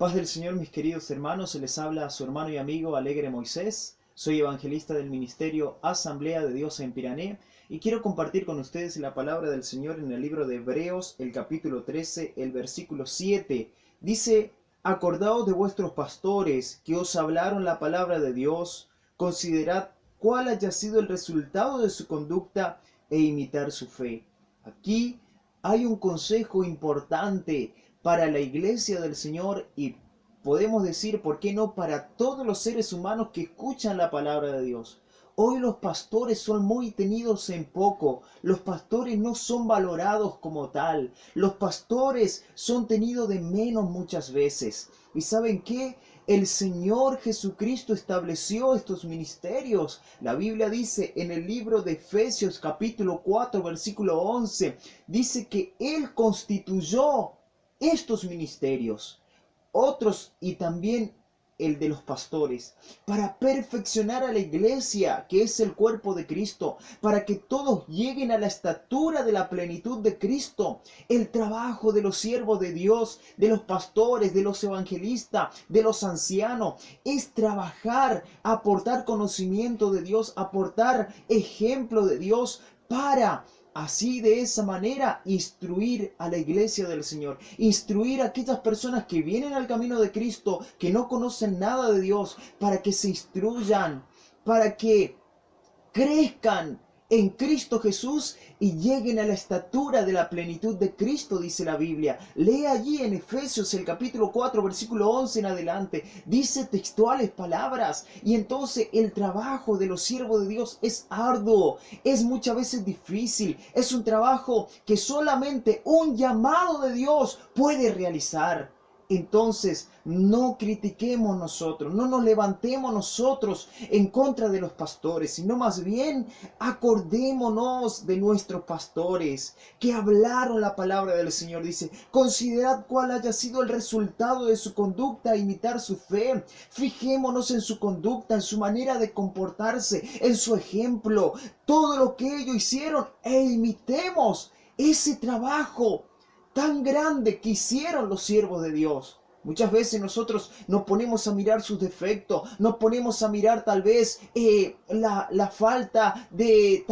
Paz del Señor, mis queridos hermanos, se les habla a su hermano y amigo Alegre Moisés. Soy evangelista del ministerio Asamblea de Dios en Pirané y quiero compartir con ustedes la palabra del Señor en el libro de Hebreos, el capítulo 13, el versículo 7. Dice: Acordaos de vuestros pastores que os hablaron la palabra de Dios, considerad cuál haya sido el resultado de su conducta e imitar su fe. Aquí hay un consejo importante para la iglesia del Señor y podemos decir, ¿por qué no?, para todos los seres humanos que escuchan la palabra de Dios. Hoy los pastores son muy tenidos en poco, los pastores no son valorados como tal, los pastores son tenidos de menos muchas veces. ¿Y saben qué? El Señor Jesucristo estableció estos ministerios. La Biblia dice en el libro de Efesios capítulo 4 versículo 11, dice que Él constituyó estos ministerios, otros y también el de los pastores, para perfeccionar a la iglesia, que es el cuerpo de Cristo, para que todos lleguen a la estatura de la plenitud de Cristo. El trabajo de los siervos de Dios, de los pastores, de los evangelistas, de los ancianos, es trabajar, aportar conocimiento de Dios, aportar ejemplo de Dios, para así, de esa manera, instruir a la iglesia del Señor, instruir a aquellas personas que vienen al camino de Cristo, que no conocen nada de Dios, para que se instruyan, para que crezcan en Cristo Jesús y lleguen a la estatura de la plenitud de Cristo, dice la Biblia. Lee allí en Efesios el capítulo 4, versículo 11 en adelante. Dice textuales palabras. Y entonces el trabajo de los siervos de Dios es arduo, es muchas veces difícil. Es un trabajo que solamente un llamado de Dios puede realizar. Entonces, no critiquemos nosotros, no nos levantemos nosotros en contra de los pastores, sino más bien acordémonos de nuestros pastores que hablaron la palabra del Señor. Dice: considerad cuál haya sido el resultado de su conducta, imitar su fe. Fijémonos en su conducta, en su manera de comportarse, en su ejemplo, todo lo que ellos hicieron, e imitemos ese trabajo tan grande que hicieron los siervos de Dios. Muchas veces nosotros nos ponemos a mirar sus defectos, nos ponemos a mirar tal vez la falta de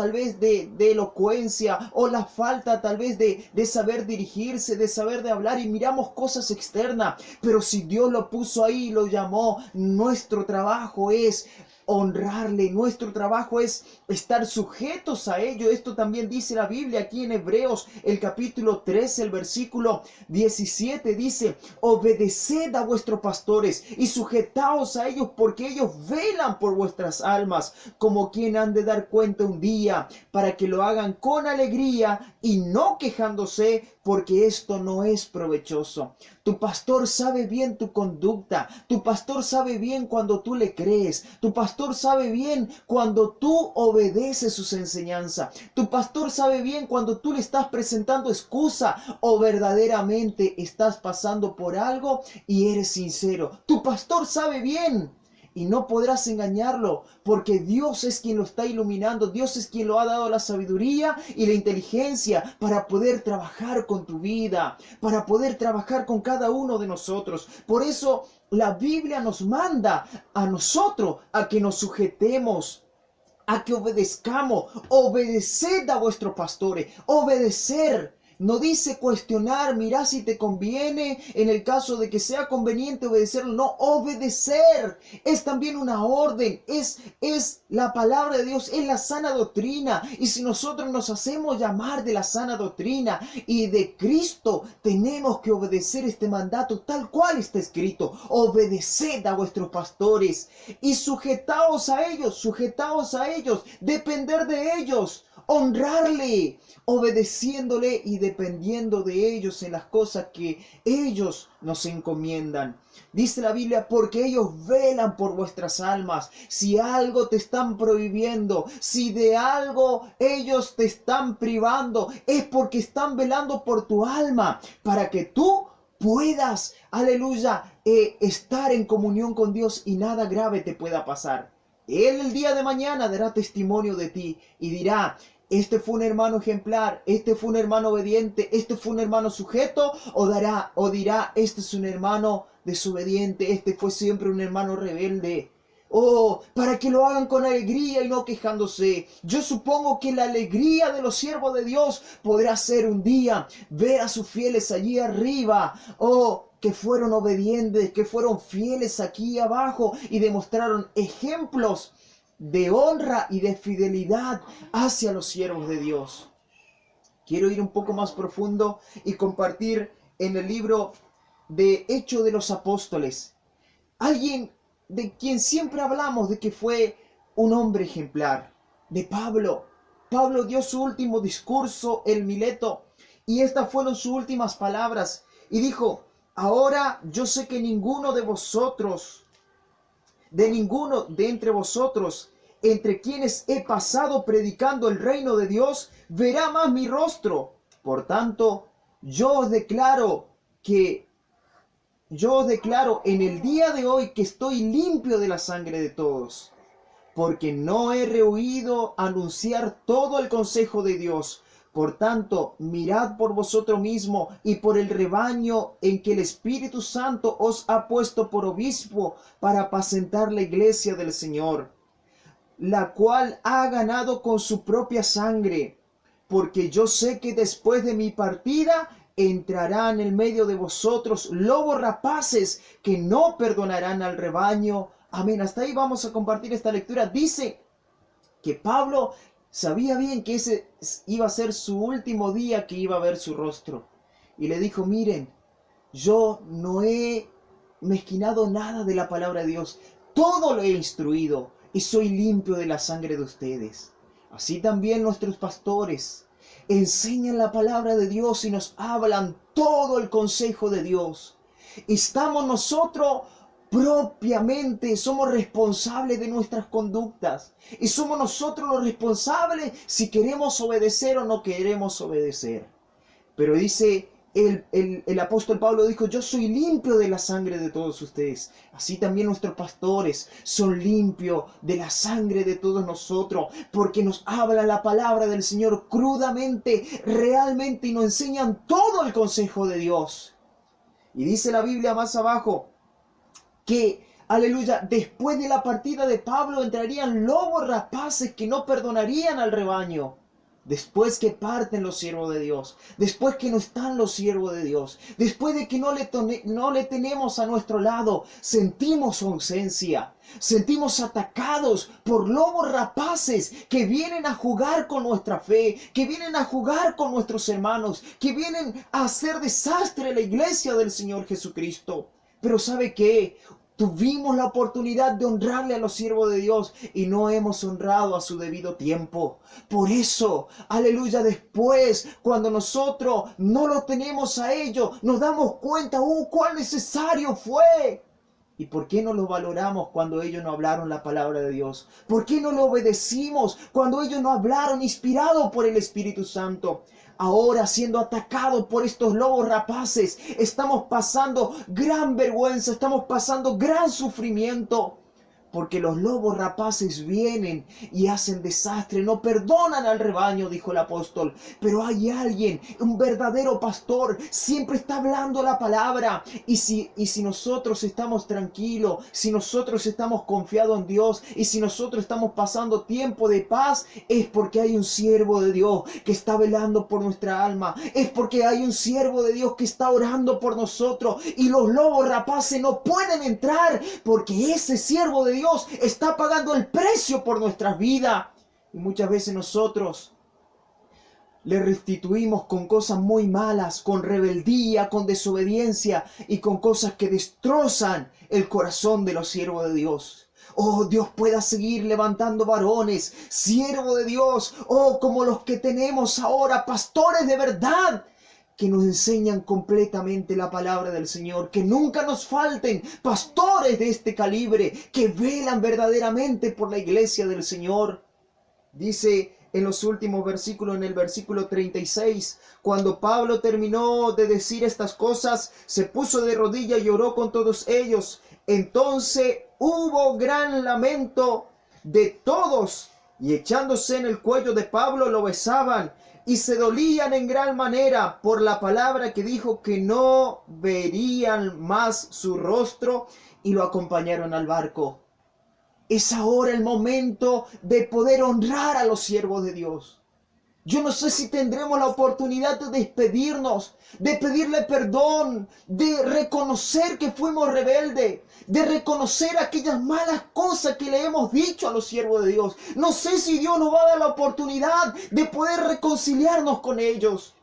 elocuencia, o la falta tal vez de saber dirigirse, de saber de hablar, y miramos cosas externas. Pero si Dios lo puso ahí y lo llamó, nuestro trabajo es honrarle, nuestro trabajo es estar sujetos a ello. Esto también dice la Biblia aquí en Hebreos, el capítulo 13, el versículo 17, dice: obedeced a vuestros pastores y sujetaos a ellos, porque ellos velan por vuestras almas, como quien han de dar cuenta un día, para que lo hagan con alegría y no quejándose, porque esto no es provechoso. Tu pastor sabe bien tu conducta, tu pastor sabe bien cuando tú le crees, tu pastor sabe bien cuando tú obedeces sus enseñanzas, tu pastor sabe bien cuando tú le estás presentando excusa o verdaderamente estás pasando por algo y eres sincero. Tu pastor sabe bien. Y no podrás engañarlo, porque Dios es quien lo está iluminando. Dios es quien lo ha dado la sabiduría y la inteligencia para poder trabajar con tu vida, para poder trabajar con cada uno de nosotros. Por eso la Biblia nos manda a nosotros a que nos sujetemos, a que obedezcamos. Obedeced a vuestros pastores. Obedecer. No dice cuestionar, mira si te conviene, en el caso de que sea conveniente obedecerlo. No, obedecer es también una orden, es la palabra de Dios, es la sana doctrina. Y si nosotros nos hacemos llamar de la sana doctrina y de Cristo, tenemos que obedecer este mandato tal cual está escrito: obedeced a vuestros pastores y sujetaos a ellos, depender de ellos, honrarle, obedeciéndole y dependiendo de ellos en las cosas que ellos nos encomiendan. Dice la Biblia: porque ellos velan por vuestras almas. Si algo te están prohibiendo, si de algo ellos te están privando, es porque están velando por tu alma, para que tú puedas, aleluya, estar en comunión con Dios y nada grave te pueda pasar. Él el día de mañana dará testimonio de ti y dirá: ¿Este fue un hermano ejemplar? ¿Este fue un hermano obediente? ¿Este fue un hermano sujeto? ¿O dirá, este es un hermano desobediente? ¿Este fue siempre un hermano rebelde? Oh, para que lo hagan con alegría y no quejándose. Yo supongo que la alegría de los siervos de Dios podrá ser un día ver a sus fieles allí arriba. Oh, que fueron obedientes, que fueron fieles aquí abajo y demostraron ejemplos de honra y de fidelidad hacia los siervos de Dios. Quiero ir un poco más profundo y compartir en el libro de Hechos de los Apóstoles. Alguien de quien siempre hablamos de que fue un hombre ejemplar, de Pablo. Pablo dio su último discurso, el Mileto, y estas fueron sus últimas palabras. Y dijo, ahora yo sé que ninguno de entre vosotros, entre quienes he pasado predicando el reino de Dios, verá más mi rostro. Por tanto, yo os declaro en el día de hoy que estoy limpio de la sangre de todos, porque no he rehuido anunciar todo el consejo de Dios. Por tanto, mirad por vosotros mismos y por el rebaño en que el Espíritu Santo os ha puesto por obispo para apacentar la iglesia del Señor, la cual ha ganado con su propia sangre. Porque yo sé que después de mi partida entrarán en medio de vosotros lobos rapaces que no perdonarán al rebaño. Amén. Hasta ahí vamos a compartir esta lectura. Dice que Pablo sabía bien que ese iba a ser su último día que iba a ver su rostro. Y le dijo, miren, yo no he mezquinado nada de la palabra de Dios. Todo lo he instruido y soy limpio de la sangre de ustedes. Así también nuestros pastores enseñan la palabra de Dios y nos hablan todo el consejo de Dios. Estamos nosotros propiamente, somos responsables de nuestras conductas. Y somos nosotros los responsables si queremos obedecer o no queremos obedecer. Pero dice el apóstol Pablo, dijo, yo soy limpio de la sangre de todos ustedes. Así también nuestros pastores son limpios de la sangre de todos nosotros, porque nos habla la palabra del Señor crudamente, realmente, y nos enseñan todo el consejo de Dios. Y dice la Biblia más abajo que, aleluya, después de la partida de Pablo entrarían lobos rapaces que no perdonarían al rebaño. Después que parten los siervos de Dios, después que no están los siervos de Dios, después de que no le tenemos a nuestro lado, sentimos su ausencia, sentimos atacados por lobos rapaces que vienen a jugar con nuestra fe, que vienen a jugar con nuestros hermanos, que vienen a hacer desastre a la iglesia del Señor Jesucristo. Pero ¿sabe qué? Tuvimos la oportunidad de honrarle a los siervos de Dios y no hemos honrado a su debido tiempo. Por eso, aleluya, después, cuando nosotros no lo tenemos a ellos, nos damos cuenta, cuán necesario fue. ¿Y por qué no lo valoramos cuando ellos no hablaron la palabra de Dios? ¿Por qué no lo obedecimos cuando ellos no hablaron inspirados por el Espíritu Santo? Ahora, siendo atacados por estos lobos rapaces, estamos pasando gran vergüenza, estamos pasando gran sufrimiento. Porque los lobos rapaces vienen y hacen desastre, no perdonan al rebaño, dijo el apóstol. Pero hay alguien, un verdadero pastor, siempre está hablando la palabra. Y si nosotros estamos tranquilos, si nosotros estamos confiados en Dios, y si nosotros estamos pasando tiempo de paz, es porque hay un siervo de Dios que está velando por nuestra alma. Es porque hay un siervo de Dios que está orando por nosotros. Y los lobos rapaces no pueden entrar porque ese siervo de Dios está pagando el precio por nuestras vidas. Y muchas veces nosotros le restituimos con cosas muy malas, con rebeldía, con desobediencia y con cosas que destrozan el corazón de los siervos de Dios. Oh, Dios pueda seguir levantando varones, siervos de Dios, como los que tenemos ahora, pastores de verdad, que nos enseñan completamente la palabra del Señor, que nunca nos falten pastores de este calibre, que velan verdaderamente por la iglesia del Señor. Dice en los últimos versículos, en el versículo 36, cuando Pablo terminó de decir estas cosas, se puso de rodillas y lloró con todos ellos. Entonces hubo gran lamento de todos y echándose en el cuello de Pablo lo besaban y se dolían en gran manera por la palabra que dijo, que no verían más su rostro, y lo acompañaron al barco. Es ahora el momento de poder honrar a los siervos de Dios. Yo no sé si tendremos la oportunidad de despedirnos, de pedirle perdón, de reconocer que fuimos rebeldes, de reconocer aquellas malas cosas que le hemos dicho a los siervos de Dios. No sé si Dios nos va a dar la oportunidad de poder reconciliarnos con ellos.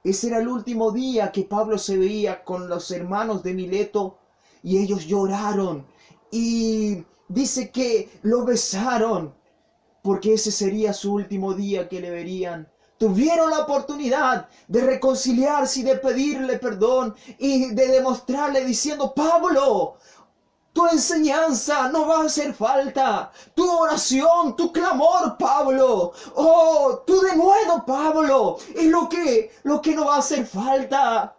Ese era el último día que Pablo se veía con los hermanos de Mileto y ellos lloraron y dice que lo besaron, porque ese sería su último día que le verían. Tuvieron la oportunidad de reconciliarse y de pedirle perdón y de demostrarle diciendo, Pablo, tu enseñanza no va a hacer falta, tu oración, tu clamor, Pablo, oh, tu denuedo, Pablo, es lo que no va a hacer falta.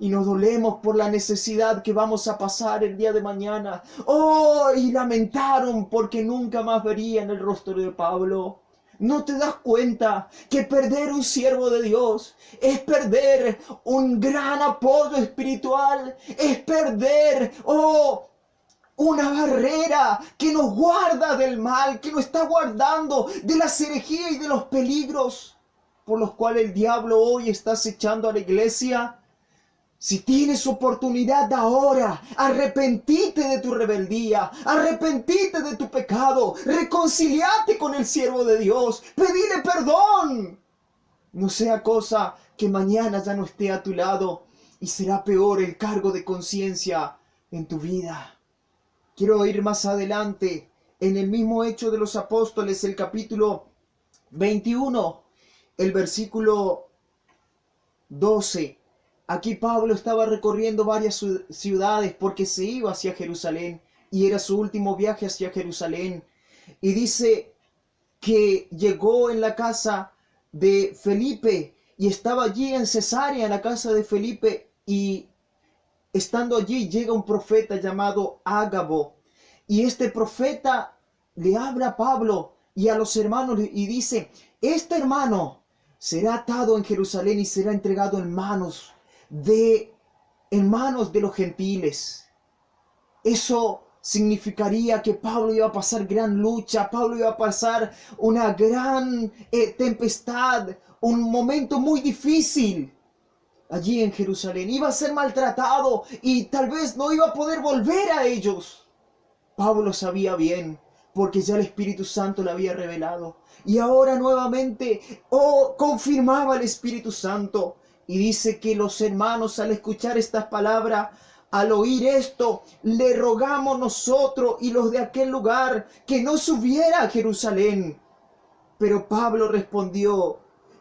Y nos dolemos por la necesidad que vamos a pasar el día de mañana. ¡Oh! Y lamentaron porque nunca más verían el rostro de Pablo. ¿No te das cuenta que perder un siervo de Dios es perder un gran apoyo espiritual? Es perder, una barrera que nos guarda del mal, que nos está guardando de la herejía y de los peligros por los cuales el diablo hoy está acechando a la iglesia. Si tienes oportunidad ahora, arrepentite de tu rebeldía, arrepentite de tu pecado, reconciliate con el siervo de Dios, pedile perdón. No sea cosa que mañana ya no esté a tu lado y será peor el cargo de conciencia en tu vida. Quiero ir más adelante, en el mismo Hecho de los Apóstoles, el capítulo 21, el versículo 12. Aquí Pablo estaba recorriendo varias ciudades porque se iba hacia Jerusalén y era su último viaje hacia Jerusalén. Y dice que llegó en la casa de Felipe y estaba allí en Cesarea, en la casa de Felipe, y estando allí llega un profeta llamado Ágabo. Y este profeta le habla a Pablo y a los hermanos y dice, este hermano será atado en Jerusalén y será entregado en manos de los gentiles. Eso significaría que Pablo iba a pasar gran lucha, Pablo iba a pasar una gran tempestad, un momento muy difícil allí en Jerusalén. Iba a ser maltratado y tal vez no iba a poder volver a ellos. Pablo sabía bien, porque ya el Espíritu Santo le había revelado. Y ahora nuevamente, confirmaba el Espíritu Santo. Y dice que los hermanos, al escuchar estas palabras, al oír esto, le rogamos nosotros y los de aquel lugar que no subiera a Jerusalén. Pero Pablo respondió,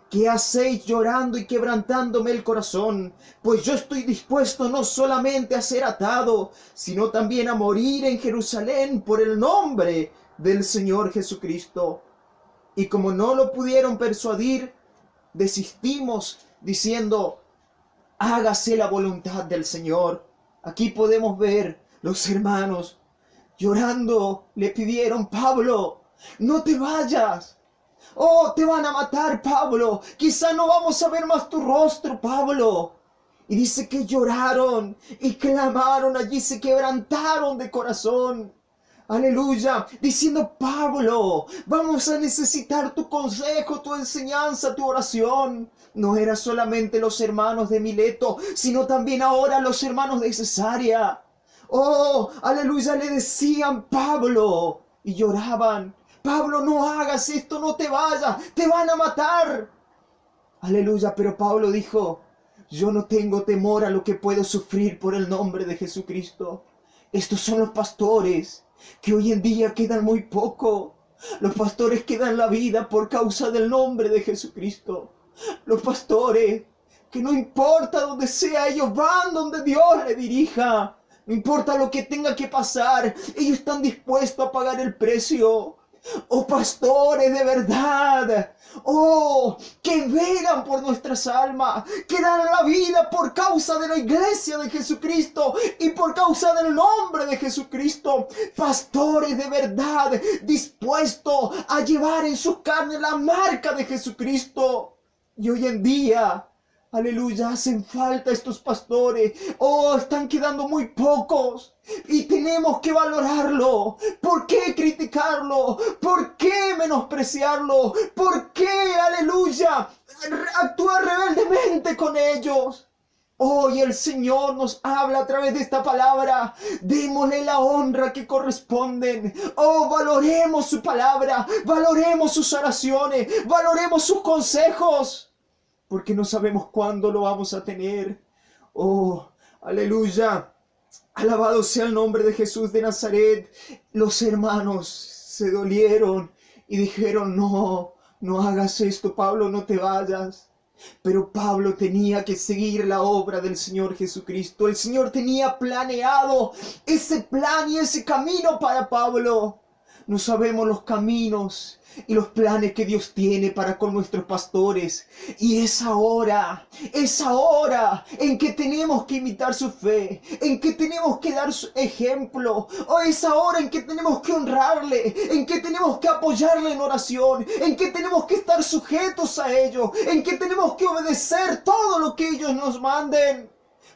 ¿qué hacéis llorando y quebrantándome el corazón? Pues yo estoy dispuesto no solamente a ser atado, sino también a morir en Jerusalén por el nombre del Señor Jesucristo. Y como no lo pudieron persuadir, desistimos diciendo, hágase la voluntad del Señor. Aquí podemos ver los hermanos llorando, le pidieron, Pablo, no te vayas. Oh, te van a matar, Pablo. Quizá no vamos a ver más tu rostro, Pablo. Y dice que lloraron y clamaron, allí se quebrantaron de corazón. Aleluya, diciendo, Pablo, vamos a necesitar tu consejo, tu enseñanza, tu oración. No era solamente los hermanos de Mileto, sino también ahora los hermanos de Cesarea. Oh, aleluya, le decían, Pablo, y lloraban. Pablo, no hagas esto, no te vayas, te van a matar. Aleluya, pero Pablo dijo, yo no tengo temor a lo que puedo sufrir por el nombre de Jesucristo. Estos son los pastores que hoy en día quedan muy poco. Los pastores que dan la vida por causa del nombre de Jesucristo. Los pastores que no importa donde sea, ellos van donde Dios les dirija. No importa lo que tenga que pasar, ellos están dispuestos a pagar el precio. Oh, pastores de verdad, oh, que velan por nuestras almas, que dan la vida por causa de la iglesia de Jesucristo y por causa causa del nombre de Jesucristo. Pastores de verdad, dispuestos a llevar en sus carnes la marca de Jesucristo. Y hoy en día, aleluya, hacen falta estos pastores. Oh, están quedando muy pocos. Y tenemos que valorarlo. ¿Por qué criticarlo? ¿Por qué menospreciarlo? ¿Por qué, aleluya, actuar rebeldemente con ellos? Hoy el Señor nos habla a través de esta palabra. Démosle la honra que corresponden. Oh, valoremos su palabra. Valoremos sus oraciones. Valoremos sus consejos. Porque no sabemos cuándo lo vamos a tener. Oh, aleluya. Alabado sea el nombre de Jesús de Nazaret. Los hermanos se dolieron y dijeron, no, no hagas esto, Pablo, no te vayas. Pero Pablo tenía que seguir la obra del Señor Jesucristo. El Señor tenía planeado ese plan y ese camino para Pablo. No sabemos los caminos y los planes que Dios tiene para con nuestros pastores. Y es ahora en que tenemos que imitar su fe, en que tenemos que dar su ejemplo. O es ahora en que tenemos que honrarle, en que tenemos que apoyarle en oración, en que tenemos que estar sujetos a ellos, en que tenemos que obedecer todo lo que ellos nos manden.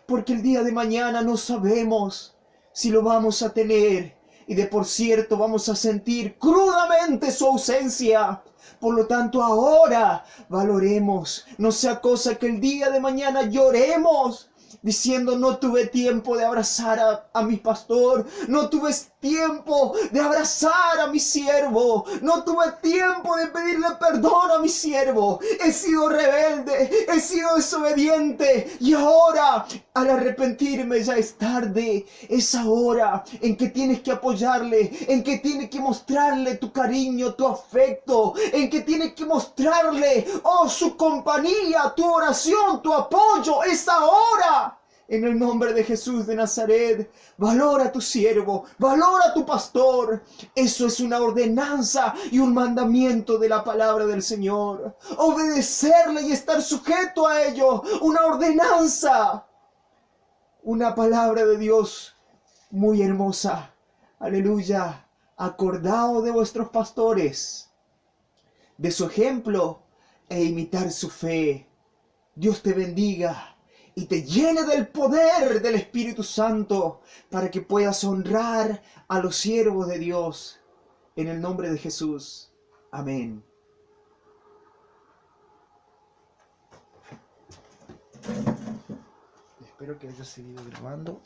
Porque el día de mañana no sabemos si lo vamos a tener. Y de por cierto vamos a sentir crudamente su ausencia. Por lo tanto, ahora valoremos. No sea cosa que el día de mañana lloremos diciendo, no tuve tiempo de abrazar a mi pastor, no tuve tiempo de abrazar a mi siervo, no tuve tiempo de pedirle perdón a mi siervo, he sido rebelde, he sido desobediente, y ahora al arrepentirme ya es tarde. Es ahora en que tienes que apoyarle, en que tienes que mostrarle tu cariño, tu afecto, en que tienes que mostrarle, oh, su compañía, tu oración, tu apoyo. Es ahora. En el nombre de Jesús de Nazaret, valora a tu siervo, valora a tu pastor. Eso es una ordenanza y un mandamiento de la palabra del Señor. Obedecerle y estar sujeto a ello, una ordenanza. Una palabra de Dios muy hermosa. Aleluya. Acordaos de vuestros pastores, de su ejemplo, e imitar su fe. Dios te bendiga y te llene del poder del Espíritu Santo para que puedas honrar a los siervos de Dios. En el nombre de Jesús. Amén. Espero que haya seguido grabando.